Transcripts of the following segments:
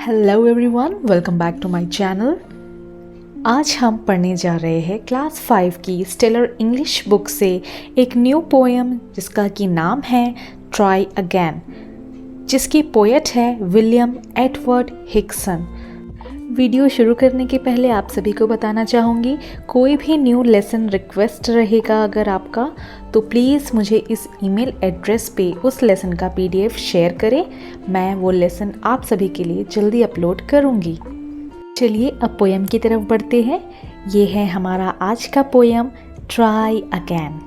Hello everyone, welcome back to my channel. आज हम पढ़ने जा रहे हैं क्लास 5 की स्टेलर इंग्लिश बुक से एक न्यू पोएम जिसका कि नाम है ट्राई अगेन, जिसकी पोएट है विलियम एडवर्ड हिक्सन। वीडियो शुरू करने के पहले आप सभी को बताना चाहूँगी, कोई भी न्यू लेसन रिक्वेस्ट रहेगा अगर आपका, तो प्लीज़ मुझे इस ईमेल एड्रेस पे उस लेसन का PDF शेयर करें। मैं वो लेसन आप सभी के लिए जल्दी अपलोड करूँगी। चलिए अब पोएम की तरफ बढ़ते हैं। ये है हमारा आज का poem try again.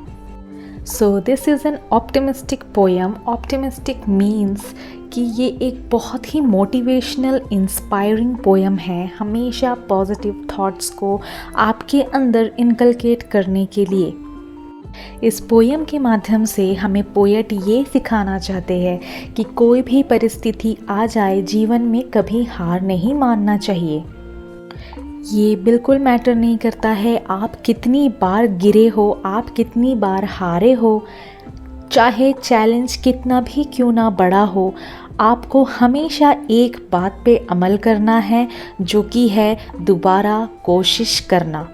So this is an optimistic poem. Optimistic means कि ये एक बहुत ही मोटिवेशनल इंस्पायरिंग पोएम है, हमेशा पॉजिटिव थॉट्स को आपके अंदर इनकलकेट करने के लिए। इस पोएम के माध्यम से हमें पोएट ये सिखाना चाहते हैं कि कोई भी परिस्थिति आ जाए जीवन में कभी हार नहीं मानना चाहिए। ये बिल्कुल मैटर नहीं करता है आप कितनी बार गिरे हो, आप कितनी बार हारे हो, चाहे चैलेंज कितना भी क्यों ना बड़ा हो, आपको हमेशा एक बात पे अमल करना है, जो कि है दोबारा कोशिश करना।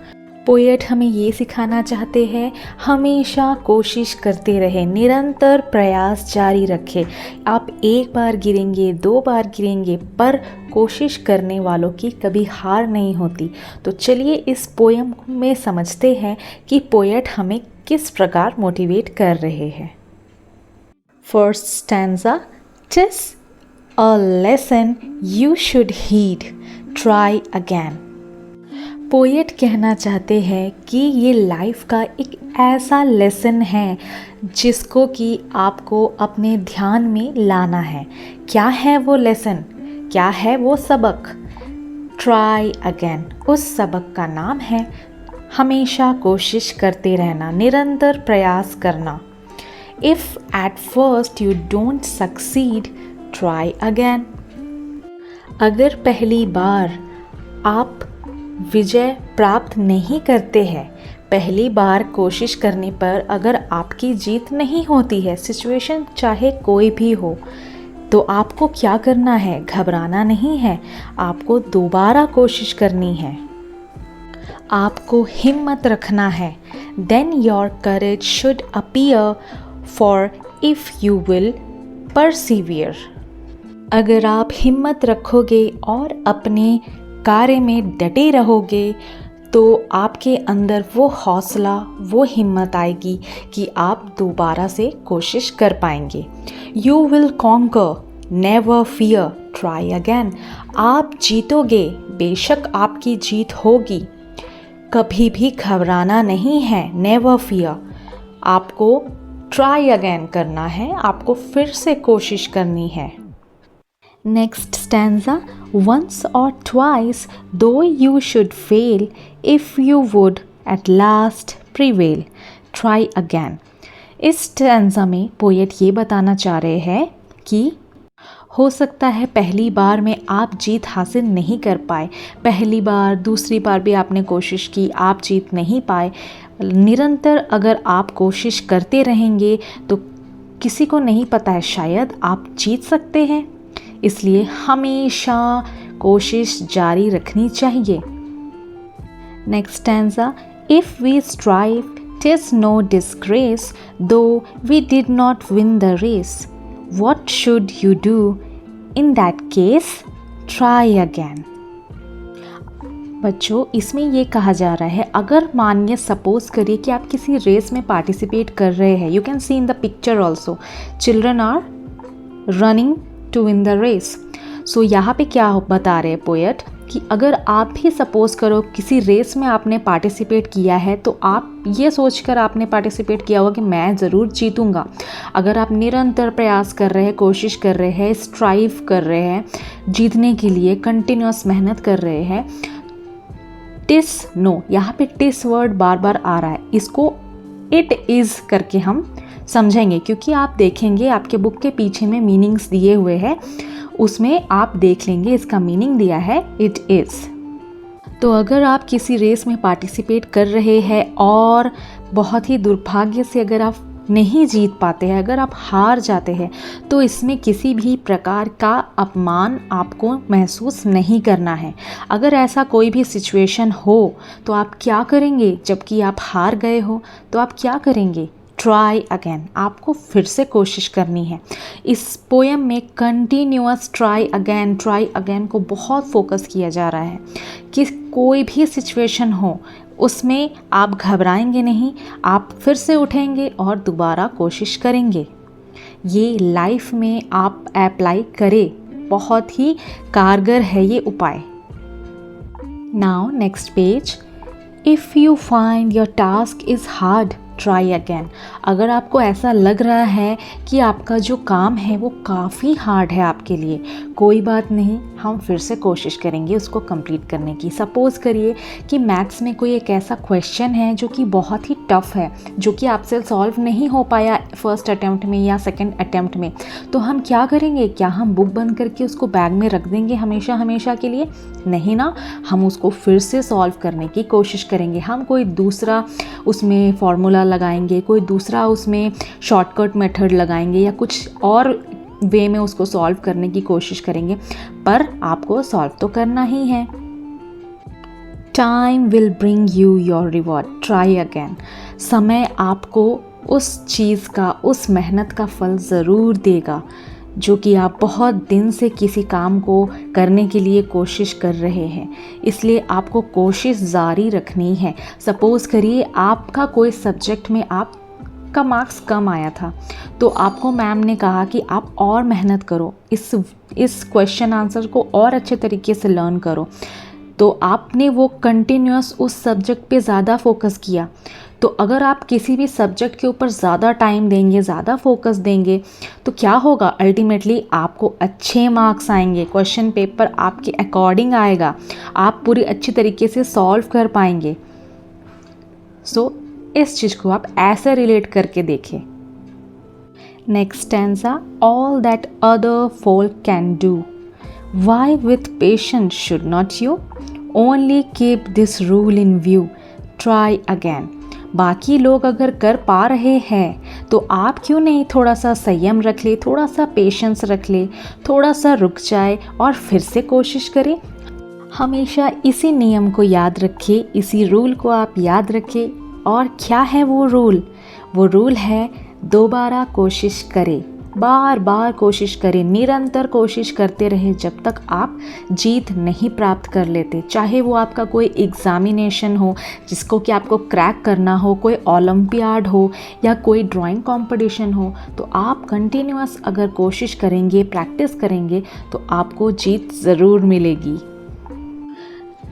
पोएट हमें ये सिखाना चाहते हैं हमेशा कोशिश करते रहे, निरंतर प्रयास जारी रखें। आप एक बार गिरेंगे, 2 बार गिरेंगे, पर कोशिश करने वालों की कभी हार नहीं होती। तो चलिए इस पोएम में समझते हैं कि पोएट हमें किस प्रकार मोटिवेट कर रहे हैं। First stanza, TISS a lesson you should heed, try again. Poet कहना चाहते हैं कि ये लाइफ का एक ऐसा लेसन है जिसको कि आपको अपने ध्यान में लाना है। क्या है वो लेसन, क्या है वो सबक? ट्राई अगेन, उस सबक का नाम है हमेशा कोशिश करते रहना, निरंतर प्रयास करना। If at first you don't succeed, try again. अगर पहली बार आप विजय प्राप्त नहीं करते हैं, पहली बार कोशिश करने पर अगर आपकी जीत नहीं होती है, सिचुएशन चाहे कोई भी हो, तो आपको क्या करना है? घबराना नहीं है, आपको दोबारा कोशिश करनी है, आपको हिम्मत रखना है। Then your courage should appear for if you will persevere. अगर आप हिम्मत रखोगे और अपने कार्य में डटे रहोगे तो आपके अंदर वो हौसला, वो हिम्मत आएगी कि आप दोबारा से कोशिश कर पाएंगे। You will conquer, never fear, try again. आप जीतोगे, बेशक आपकी जीत होगी, कभी भी घबराना नहीं है, नेवर फियर। आपको ट्राई अगेन करना है, आपको फिर से कोशिश करनी है। Next stanza, once or twice though you should fail, if you would at last prevail, try again। इस स्टैंजा में पोएट ये बताना चाह रहे हैं कि हो सकता है पहली बार में आप जीत हासिल नहीं कर पाए, पहली बार दूसरी बार भी आपने कोशिश की, आप जीत नहीं पाए। निरंतर अगर आप कोशिश करते रहेंगे तो किसी को नहीं पता है, शायद आप जीत सकते हैं। इसलिए हमेशा कोशिश जारी रखनी चाहिए। Next stanza, if we strive TISS no disgrace दो we did not win the race, what should you do in that case, try again. बच्चों, इसमें ये कहा जा रहा है, अगर मानिए सपोज करिए कि आप किसी रेस में पार्टिसिपेट कर रहे हैं, you can see in the picture also, children are running to win the race. So यहाँ पे क्या बता रहे हैं पोएट कि अगर आप भी सपोज करो किसी रेस में आपने पार्टिसिपेट किया है, तो आप ये सोचकर आपने पार्टिसिपेट किया होगा कि मैं ज़रूर जीतूंगा। अगर आप निरंतर प्रयास कर रहे हैं, कोशिश कर रहे हैं, स्ट्राइव कर रहे हैं जीतने के लिए, कंटिन्यूस मेहनत कर रहे हैं। टिस नो, यहाँ पे टिस वर्ड बार बार आ रहा है, इसको इट इज़ करके हम समझेंगे, क्योंकि आप देखेंगे आपके बुक के पीछे में मीनिंग्स दिए हुए हैं, उसमें आप देख लेंगे इसका मीनिंग दिया है इट इज़। तो अगर आप किसी रेस में पार्टिसिपेट कर रहे हैं और बहुत ही दुर्भाग्य से अगर आप नहीं जीत पाते हैं, अगर आप हार जाते हैं, तो इसमें किसी भी प्रकार का अपमान आपको महसूस नहीं करना है। अगर ऐसा कोई भी सिचुएशन हो तो आप क्या करेंगे? जबकि आप हार गए हो तो आप क्या करेंगे? ट्राई अगेन, आपको फिर से कोशिश करनी है। इस पोएम में कंटिन्यूअस ट्राई अगेन को बहुत फोकस किया जा रहा है कि कोई भी सिचुएशन हो उसमें आप घबराएंगे नहीं, आप फिर से उठेंगे और दोबारा कोशिश करेंगे। ये लाइफ में आप अप्लाई करें, बहुत ही कारगर है ये उपाय। Now next page. If you find your task is hard try again. अगर आपको ऐसा लग रहा है कि आपका जो काम है वो काफ़ी हार्ड है आपके लिए, कोई बात नहीं, हम फिर से कोशिश करेंगे उसको कंप्लीट करने की। सपोज़ करिए कि मैथ्स में कोई एक ऐसा क्वेश्चन है जो कि बहुत ही टफ़ है, जो कि आपसे सॉल्व नहीं हो पाया फर्स्ट अटैम्प्ट में या सेकंड अटैम्प्ट में, तो हम क्या करेंगे? क्या हम बुक बंद करके उसको बैग में रख देंगे हमेशा हमेशा के लिए? नहीं ना, हम उसको फिर से सॉल्व करने की कोशिश करेंगे। हम कोई दूसरा उसमें फॉर्मूला लगाएंगे, कोई दूसरा उसमें शॉर्टकट मेथड लगाएंगे या कुछ और वे में उसको सॉल्व करने की कोशिश करेंगे, पर आपको सॉल्व तो करना ही है। Time will bring you your reward try again. समय आपको उस चीज़ का, उस मेहनत का फल ज़रूर देगा जो कि आप बहुत दिन से किसी काम को करने के लिए कोशिश कर रहे हैं, इसलिए आपको कोशिश जारी रखनी है। सपोज़ करिए आपका कोई सब्जेक्ट में आपका मार्क्स कम आया था, तो आपको मैम ने कहा कि आप और मेहनत करो, इस क्वेश्चन आंसर को और अच्छे तरीके से लर्न करो, तो आपने वो कंटिन्यूअस उस सब्जेक्ट पे ज़्यादा फोकस किया। तो अगर आप किसी भी सब्जेक्ट के ऊपर ज़्यादा टाइम देंगे, ज़्यादा फोकस देंगे, तो क्या होगा? अल्टीमेटली आपको अच्छे मार्क्स आएंगे, क्वेश्चन पेपर आपके अकॉर्डिंग आएगा, आप पूरी अच्छी तरीके से सॉल्व कर पाएंगे। सो इस चीज़ को आप ऐसे रिलेट करके देखें। Next stanza, all that other folk can do, why with patience should not you, only keep this rule in view, try again. बाकी लोग अगर कर पा रहे हैं तो आप क्यों नहीं थोड़ा सा संयम रख ले, थोड़ा सा पेशेंस रख ले, थोड़ा सा रुक जाए और फिर से कोशिश करें। हमेशा इसी नियम को याद रखिए, इसी रूल को आप याद रखें। और क्या है वो रूल? वो रूल है दोबारा कोशिश करें, बार बार कोशिश करें, निरंतर कोशिश करते रहे जब तक आप जीत नहीं प्राप्त कर लेते। चाहे वो आपका कोई एग्ज़ामिनेशन हो जिसको कि आपको क्रैक करना हो, कोई ओलंपियाड हो या कोई ड्राइंग कंपटीशन हो, तो आप कंटिन्यूअस अगर कोशिश करेंगे, प्रैक्टिस करेंगे, तो आपको जीत ज़रूर मिलेगी।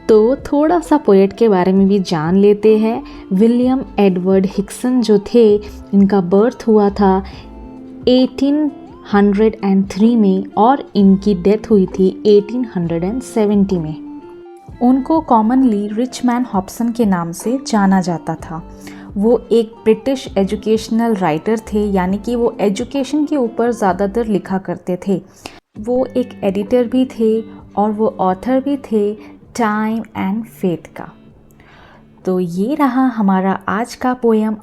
तो थोड़ा सा पोएट के बारे में भी जान लेते हैं। विलियम एडवर्ड हिक्सन जो थे, इनका बर्थ हुआ था 1803 में और इनकी डेथ हुई थी 1870 में। उनको कॉमनली रिच मैन हॉब्सन के नाम से जाना जाता था। वो एक ब्रिटिश एजुकेशनल राइटर थे, यानी कि वो एजुकेशन के ऊपर ज़्यादातर लिखा करते थे। वो एक एडिटर भी थे और वो ऑथर भी थे टाइम एंड फेथ का। तो ये रहा हमारा आज का पोएम।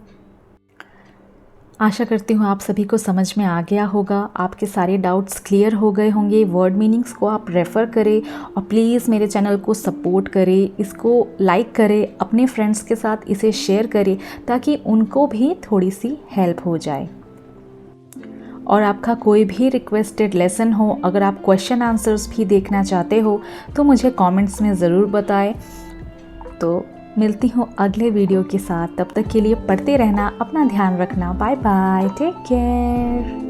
आशा करती हूँ आप सभी को समझ में आ गया होगा, आपके सारे डाउट्स क्लियर हो गए होंगे। वर्ड मीनिंग्स को आप रेफ़र करें और प्लीज़ मेरे चैनल को सपोर्ट करें, इसको लाइक करें, अपने फ्रेंड्स के साथ इसे शेयर करें ताकि उनको भी थोड़ी सी हेल्प हो जाए। और आपका कोई भी रिक्वेस्टेड लेसन हो, अगर आप क्वेश्चन आंसर्स भी देखना चाहते हो तो मुझे कमेंट्स में ज़रूर बताएं। तो मिलती हूँ अगले वीडियो के साथ, तब तक के लिए पढ़ते रहना, अपना ध्यान रखना। Bye bye, take care.